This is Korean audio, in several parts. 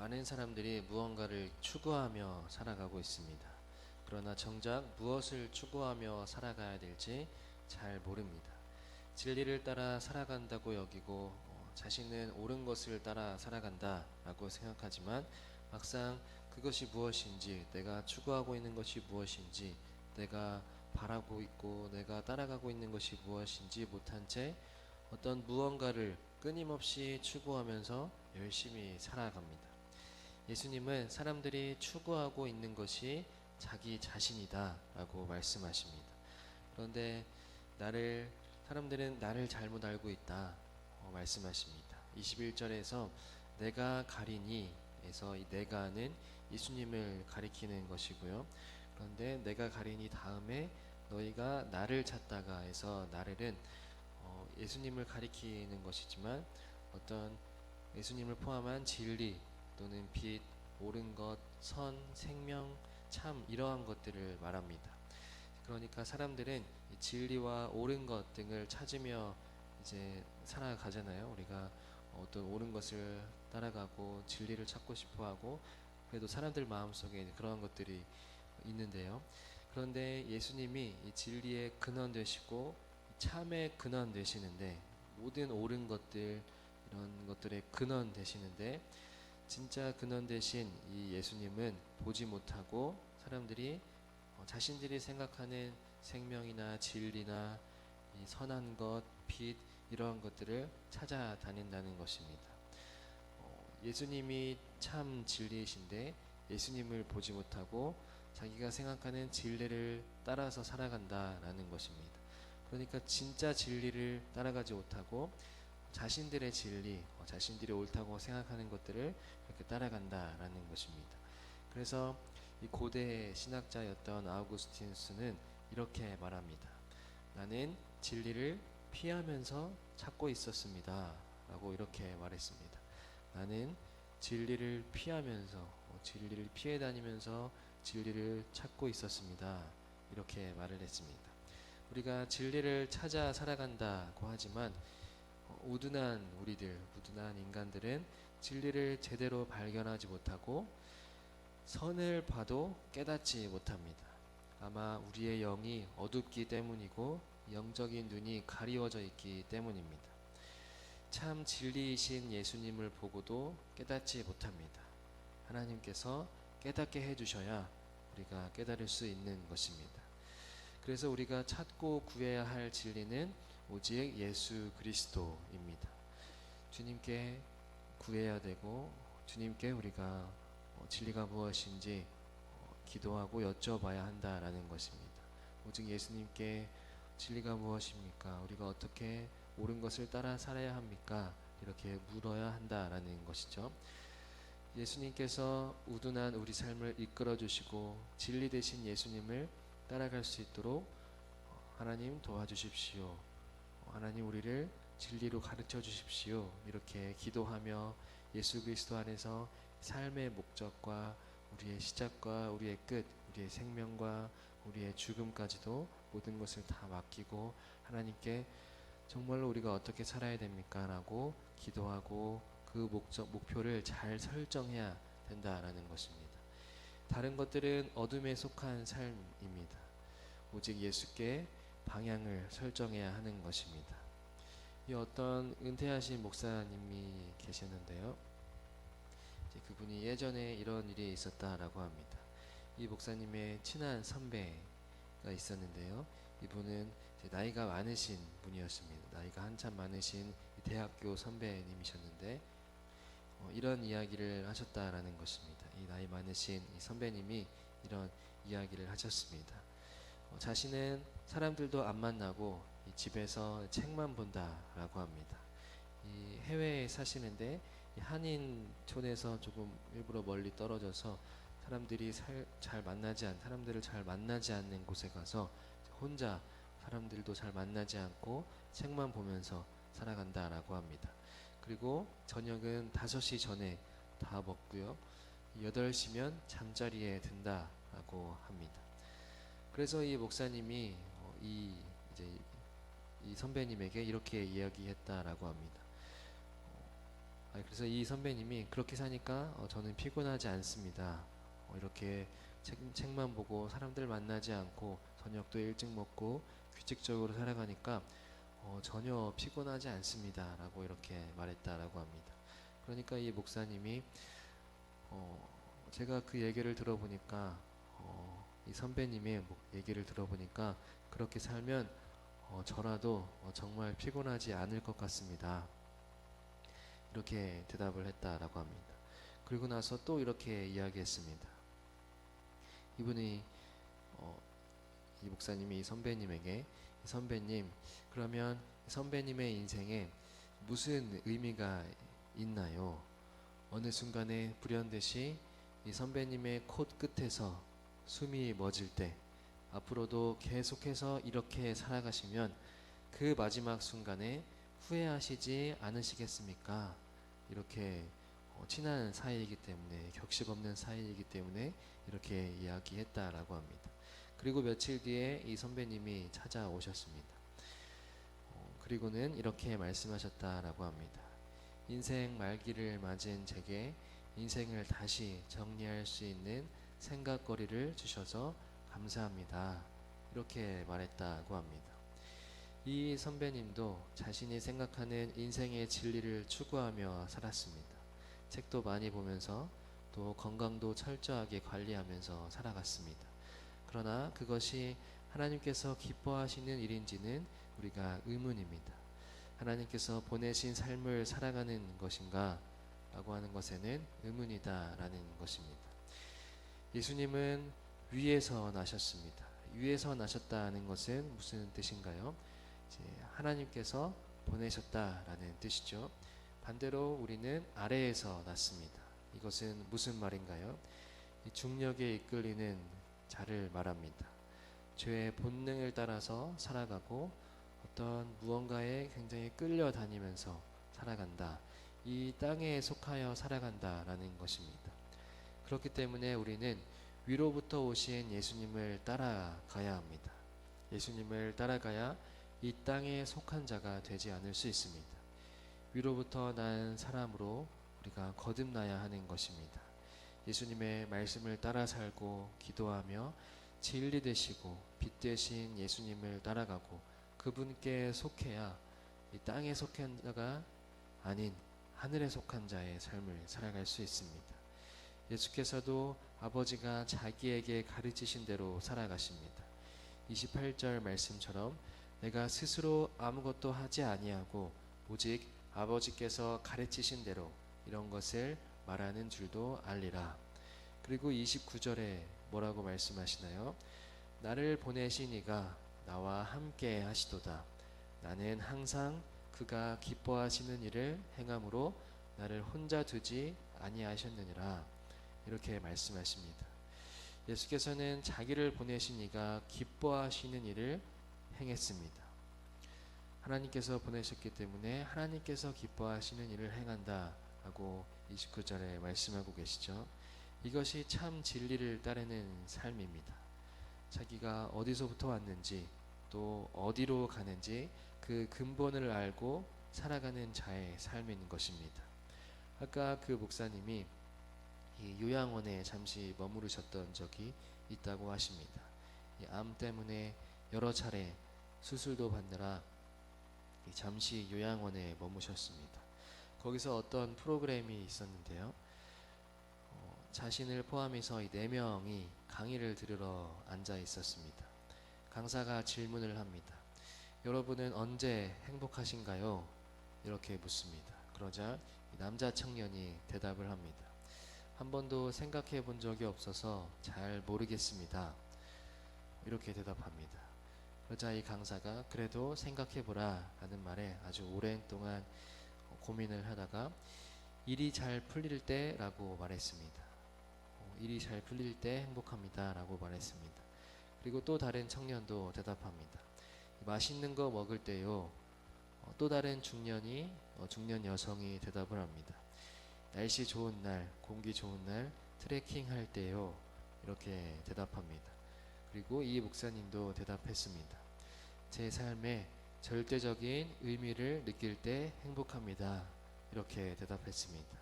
많은 사람들이 무언가를 추구하며 살아가고 있습니다. 그러나 정작 무엇을 추구하며 살아가야 될지 잘 모릅니다. 진리를 따라 살아간다고 여기고 자신은 옳은 것을 따라 살아간다라고 생각하지만 막상 그것이 무엇인지, 내가 추구하고 있는 것이 무엇인지, 내가 바라고 있고 내가 따라가고 있는 것이 무엇인지 못한 채 어떤 무언가를 끊임없이 추구하면서 열심히 살아갑니다. 예수님은 사람들이 추구하고 있는 것이 자기 자신이다 라고 말씀하십니다. 그런데 사람들은 나를 잘못 알고 있다 말씀하십니다. 21절에서 내가 가리니 에서 이 내가는 예수님을 가리키는 것이고요. 그런데 내가 가리니 다음에 너희가 나를 찾다가 해서 나를은 예수님을 가리키는 것이지만 어떤 예수님을 포함한 진리 또는 빛, 옳은 것, 선, 생명, 참 이러한 것들을 말합니다. 그러니까 사람들은 이 진리와 옳은 것 등을 찾으며 이제 살아가잖아요. 우리가 어떤 옳은 것을 따라가고 진리를 찾고 싶어하고 그래도 사람들 마음속에 그러한 것들이 있는데요. 그런데 예수님이 이 진리의 근원 되시고 참의 근원 되시는데 모든 옳은 것들 이런 것들의 근원 되시는데 진짜 근원 되신 이 예수님은 보지 못하고 사람들이 자신들이 생각하는 생명이나 진리나 이 선한 것, 빛 이러한 것들을 찾아다닌다는 것입니다. 예수님이 참 진리이신데 예수님을 보지 못하고 자기가 생각하는 진리를 따라서 살아간다라는 것입니다. 그러니까 진짜 진리를 따라가지 못하고 자신들의 진리, 자신들이 옳다고 생각하는 것들을 이렇게 따라간다라는 것입니다. 그래서 이 고대 신학자였던 아우구스티누스는 이렇게 말합니다. 나는 진리를 피하면서 찾고 있었습니다. 라고 이렇게 말했습니다. 나는 진리를 피하면서, 진리를 피해 다니면서 진리를 찾고 있었습니다. 이렇게 말을 했습니다. 우리가 진리를 찾아 살아간다고 하지만 우둔한 인간들은 진리를 제대로 발견하지 못하고 선을 봐도 깨닫지 못합니다. 아마 우리의 영이 어둡기 때문이고 영적인 눈이 가리워져 있기 때문입니다. 참 진리이신 예수님을 보고도 깨닫지 못합니다. 하나님께서 깨닫게 해주셔야 우리가 깨달을 수 있는 것입니다. 그래서 우리가 찾고 구해야 할 진리는 오직 예수 그리스도입니다. 주님께 구해야 되고 주님께 우리가 진리가 무엇인지 기도하고 여쭤봐야 한다라는 것입니다. 오직 예수님께 진리가 무엇입니까? 우리가 어떻게 옳은 것을 따라 살아야 합니까? 이렇게 물어야 한다라는 것이죠. 예수님께서 우둔한 우리 삶을 이끌어 주시고 진리 되신 예수님을 따라갈 수 있도록 하나님 도와주십시오. 하나님 우리를 진리로 가르쳐 주십시오. 이렇게 기도하며 예수 그리스도 안에서 삶의 목적과 우리의 시작과 우리의 끝, 우리의 생명과 우리의 죽음까지도 모든 것을 다 맡기고 하나님께 정말로 우리가 어떻게 살아야 됩니까? 라고 기도하고 그 목표를 잘 설정해야 된다라는 것입니다. 다른 것들은 어둠에 속한 삶입니다. 오직 예수께 방향을 설정해야 하는 것입니다. 이 어떤 은퇴하신 목사님이 계셨는데요. 그분이 예전에 이런 일이 있었다라고 합니다. 이 목사님의 친한 선배가 있었는데요. 이분은 나이가 많으신 분이었습니다. 나이가 한참 많으신 대학교 선배님이셨는데 이런 이야기를 하셨다라는 것입니다. 이 나이 많으신 이 선배님이 이런 이야기를 하셨습니다. 자신은 사람들도 안 만나고 이 집에서 책만 본다라고 합니다. 이 해외에 사시는데 이 한인촌에서 조금 일부러 멀리 떨어져서 사람들을 잘 만나지 않는 곳에 가서 혼자 사람들도 잘 만나지 않고 책만 보면서 살아간다라고 합니다. 그리고 저녁은 5시 전에 다 먹고요. 8시면 잠자리에 든다라고 합니다. 그래서 이 목사님이 이 선배님에게 이렇게 이야기했다라고 합니다. 그래서 이 선배님이 그렇게 사니까 저는 피곤하지 않습니다. 이렇게 책만 보고 사람들 만나지 않고 저녁도 일찍 먹고 규칙적으로 살아가니까 전혀 피곤하지 않습니다. 라고 이렇게 말했다라고 합니다. 그러니까 이 목사님이 제가 그 얘기를 들어보니까 이 선배님의 얘기를 들어보니까 그렇게 살면 저라도 정말 피곤하지 않을 것 같습니다. 이렇게 대답을 했다라고 합니다. 그리고 나서 또 이렇게 이야기했습니다. 이분이 이 목사님이 이 선배님에게 선배님, 그러면 선배님의 인생에 무슨 의미가 있나요? 어느 순간에 불현듯이 이 선배님의 코끝에서 숨이 멎을 때 앞으로도 계속해서 이렇게 살아가시면 그 마지막 순간에 후회하시지 않으시겠습니까? 이렇게 친한 사이이기 때문에, 격식 없는 사이이기 때문에 이렇게 이야기했다라고 합니다. 그리고 며칠 뒤에 이 선배님이 찾아오셨습니다. 그리고는 이렇게 말씀하셨다라고 합니다. 인생 말기를 맞은 제게 인생을 다시 정리할 수 있는 생각거리를 주셔서 감사합니다. 이렇게 말했다고 합니다. 이 선배님도 자신이 생각하는 인생의 진리를 추구하며 살았습니다. 책도 많이 보면서 또 건강도 철저하게 관리하면서 살아갔습니다. 그러나 그것이 하나님께서 기뻐하시는 일인지는 우리가 의문입니다. 하나님께서 보내신 삶을 살아가는 것인가? 라고 하는 것에는 의문이다 라는 것입니다. 예수님은 위에서 나셨습니다. 위에서 나셨다는 것은 무슨 뜻인가요? 하나님께서 보내셨다라는 뜻이죠. 반대로 우리는 아래에서 났습니다. 이것은 무슨 말인가요? 중력에 이끌리는 자를 말합니다. 죄의 본능을 따라서 살아가고 어떤 무언가에 굉장히 끌려다니면서 살아간다. 이 땅에 속하여 살아간다라는 것입니다. 그렇기 때문에 우리는 위로부터 오신 예수님을 따라가야 합니다. 예수님을 따라가야 이 땅에 속한 자가 되지 않을 수 있습니다. 위로부터 난 사람으로 우리가 거듭나야 하는 것입니다. 예수님의 말씀을 따라 살고 기도하며 진리 되시고 빛 되신 예수님을 따라가고 그분께 속해야 이 땅에 속한 자가 아닌 하늘에 속한 자의 삶을 살아갈 수 있습니다. 예수께서도 아버지가 자기에게 가르치신 대로 살아가십니다. 28절 말씀처럼 내가 스스로 아무것도 하지 아니하고 오직 아버지께서 가르치신 대로 이런 것을 말하는 줄도 알리라. 그리고 29절에 뭐라고 말씀하시나요? 나를 보내신 이가 나와 함께 하시도다. 나는 항상 그가 기뻐하시는 일을 행함으로 나를 혼자 두지 아니하셨느니라. 이렇게 말씀하십니다. 예수께서는 자기를 보내신 이가 기뻐하시는 일을 행했습니다. 하나님께서 보내셨기 때문에 하나님께서 기뻐하시는 일을 행한다 라고 29절에 말씀하고 계시죠. 이것이 참 진리를 따르는 삶입니다. 자기가 어디서부터 왔는지 또 어디로 가는지 그 근본을 알고 살아가는 자의 삶인 것입니다. 아까 그 목사님이 이 요양원에 잠시 머무르셨던 적이 있다고 하십니다. 이 암 때문에 여러 차례 수술도 받느라 잠시 요양원에 머무셨습니다. 거기서 어떤 프로그램이 있었는데요. 자신을 포함해서 이 4명이 강의를 들으러 앉아 있었습니다. 강사가 질문을 합니다. 여러분은 언제 행복하신가요? 이렇게 묻습니다. 그러자 남자 청년이 대답을 합니다. 한 번도 생각해 본 적이 없어서 잘 모르겠습니다. 이렇게 대답합니다. 그러자 이 강사가 그래도 생각해보라 라는 말에 아주 오랜 동안 고민을 하다가 일이 잘 풀릴 때 라고 말했습니다. 일이 잘 풀릴 때 행복합니다 라고 말했습니다. 그리고 또 다른 청년도 대답합니다. 맛있는 거 먹을 때요. 또 다른 중년 여성이 대답을 합니다. 날씨 좋은 날, 공기 좋은 날, 트레킹 할 때요. 이렇게 대답합니다. 그리고 이 목사님도 대답했습니다. 제 삶에 절대적인 의미를 느낄 때 행복합니다 이렇게 대답했습니다.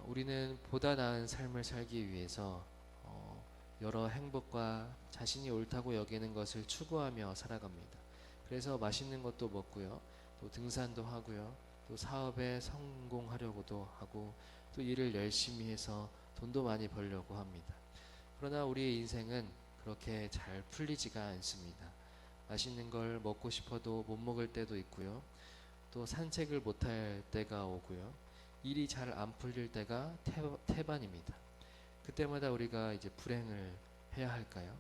우리는 보다 나은 삶을 살기 위해서 여러 행복과 자신이 옳다고 여기는 것을 추구하며 살아갑니다. 그래서 맛있는 것도 먹고요, 또 등산도 하고요, 또 사업에 성공하려고도 하고, 또 일을 열심히 해서 돈도 많이 벌려고 합니다. 그러나 우리의 인생은 그렇게 잘 풀리지가 않습니다. 맛있는 걸 먹고 싶어도 못 먹을 때도 있고요, 또 산책을 못할 때가 오고요, 일이 잘 안 풀릴 때가 태반입니다. 그때마다 우리가 이제 불행을 해야 할까요?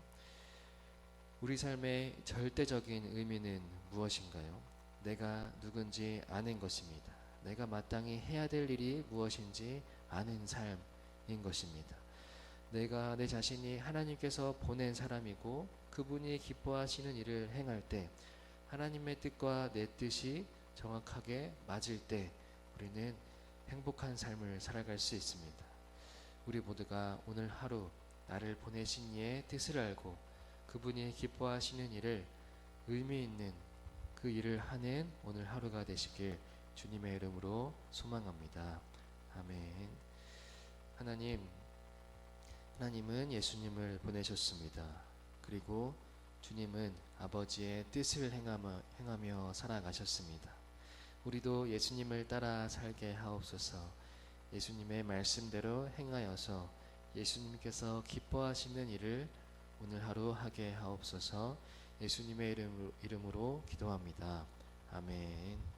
우리 삶의 절대적인 의미는 무엇인가요? 내가 누군지 아는 것입니다. 내가 마땅히 해야 될 일이 무엇인지 아는 삶인 것입니다. 내가 내 자신이 하나님께서 보낸 사람이고 그분이 기뻐하시는 일을 행할 때, 하나님의 뜻과 내 뜻이 정확하게 맞을 때 우리는 행복한 삶을 살아갈 수 있습니다. 우리 모두가 오늘 하루 나를 보내신 이의 뜻을 알고 그분이 기뻐하시는 일을, 의미 있는 그 일을 하는 오늘 하루가 되시길 주님의 이름으로 소망합니다. 아멘. 하나님은 예수님을 보내셨습니다. 그리고 주님은 아버지의 뜻을 행하며 살아가셨습니다. 우리도 예수님을 따라 살게 하옵소서. 예수님의 말씀대로 행하여서 예수님께서 기뻐하시는 일을 오늘 하루 하게 하옵소서. 예수님의 이름으로 기도합니다. 아멘.